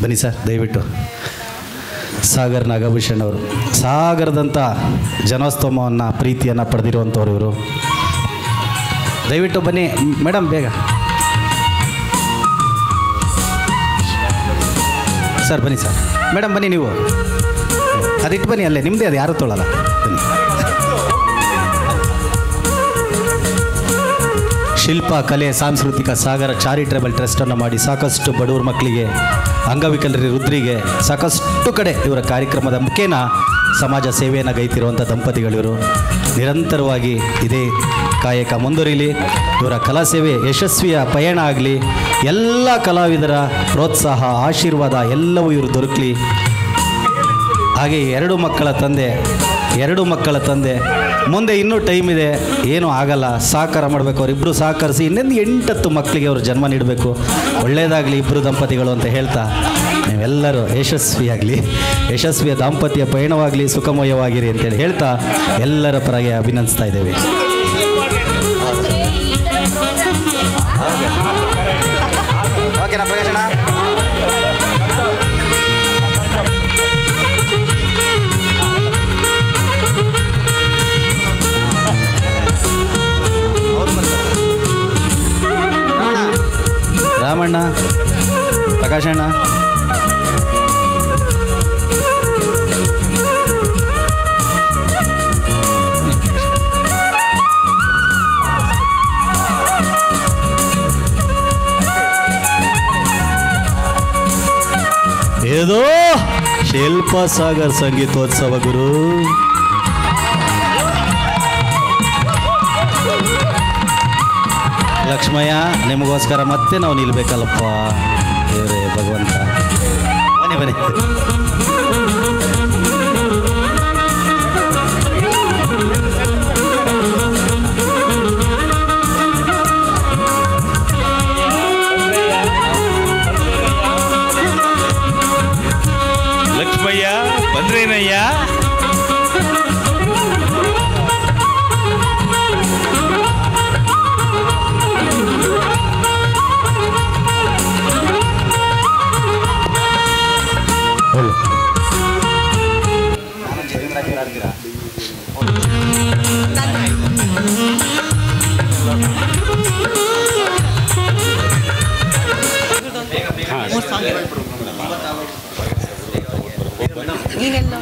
ಬನ್ನಿ ಸರ್ ದಯವಿಟ್ಟು. ಸಾಗರ್ ನಾಗಭೂಷಣ್ ಅವರು ಸಾಗರದಂಥ ಜನೋಸ್ತಮವನ್ನು ಪ್ರೀತಿಯನ್ನು ಪಡೆದಿರುವಂಥವ್ರು ಇವರು. ದಯವಿಟ್ಟು ಬನ್ನಿ ಮೇಡಮ್ ಬೇಗ. ಸರ್ ಬನ್ನಿ ಸರ್. ಮೇಡಮ್ ಬನ್ನಿ, ನೀವು ಅದಿಟ್ಟು ಬನ್ನಿ, ಅಲ್ಲೇ ನಿಮ್ಮದೇ, ಅದು ಯಾರು ತೊಗೊಳ್ಳಲ್ಲ. ಬನ್ನಿ. ಶಿಲ್ಪ ಕಲೆ ಸಾಂಸ್ಕೃತಿಕ ಸಾಗರ ಚಾರಿಟೇಬಲ್ ಟ್ರಸ್ಟನ್ನು ಮಾಡಿ ಸಾಕಷ್ಟು ಬಡವರ ಮಕ್ಕಳಿಗೆ, ಅಂಗವಿಕಲರಿ ವೃದ್ಧರಿಗೆ ಸಾಕಷ್ಟು ಕಡೆ ಇವರ ಕಾರ್ಯಕ್ರಮದ ಮುಖೇನ ಸಮಾಜ ಸೇವೆಯನ್ನು ಗೈತಿರುವಂಥ ದಂಪತಿಗಳಿವರು. ನಿರಂತರವಾಗಿ ಇದೇ ಕಾಯಕ ಮುಂದುವರಿಲಿ. ಇವರ ಕಲಾ ಸೇವೆ ಯಶಸ್ವಿಯ ಪಯಣ ಆಗಲಿ. ಎಲ್ಲ ಕಲಾವಿದರ ಪ್ರೋತ್ಸಾಹ, ಆಶೀರ್ವಾದ ಎಲ್ಲವೂ ಇವರು ದೊರಕಲಿ. ಹಾಗೆ ಎರಡು ಮಕ್ಕಳ ತಂದೆ ಮುಂದೆ ಇನ್ನೂ ಟೈಮ್ ಇದೆ, ಏನೂ ಆಗಲ್ಲ, ಸಹಕಾರ ಮಾಡಬೇಕು. ಅವರಿಬ್ಬರು ಸಹಕರಿಸಿ ಇನ್ನೊಂದು 8-10 ಮಕ್ಕಳಿಗೆ ಅವರು ಜನ್ಮ ನೀಡಬೇಕು. ಒಳ್ಳೆಯದಾಗಲಿ ಇಬ್ಬರು ದಂಪತಿಗಳು ಅಂತ ಹೇಳ್ತಾ, ನೀವೆಲ್ಲರೂ ಯಶಸ್ವಿಯ ದಾಂಪತ್ಯ ಪಯಣವಾಗಲಿ, ಸುಖಮಯವಾಗಿರಿ ಅಂತೇಳಿ ಹೇಳ್ತಾ ಎಲ್ಲರ ಪರಗೆ ಅಭಿನಂದಿಸ್ತಾ ಇದ್ದೇವೆ. ಓಕೆನಾ ಪ್ರಕಾಶಣ್ಣ? ರಾಮಣ್ಣ, ಪ್ರಕಾಶಣ್ಣ, ಏದೋ ಶಿಲ್ಪ ಸಾಗರ್ ಸಂಗೀತೋತ್ಸವ ಗುರು. ಲಕ್ಷ್ಮಯ್ಯ, ನಿಮಗೋಸ್ಕರ ಮತ್ತೆ ನಾವು ನಿಲ್ಬೇಕಲ್ಲಪ್ಪ. ದೇವರೇ ಭಗವಂತ, ಬನ್ನಿ ಬನ್ನಿ. ಲಕ್ಷ್ಮಯ್ಯ ಬಂದ್ರೇನಯ್ಯ? ನೀನೆಲ್ಲ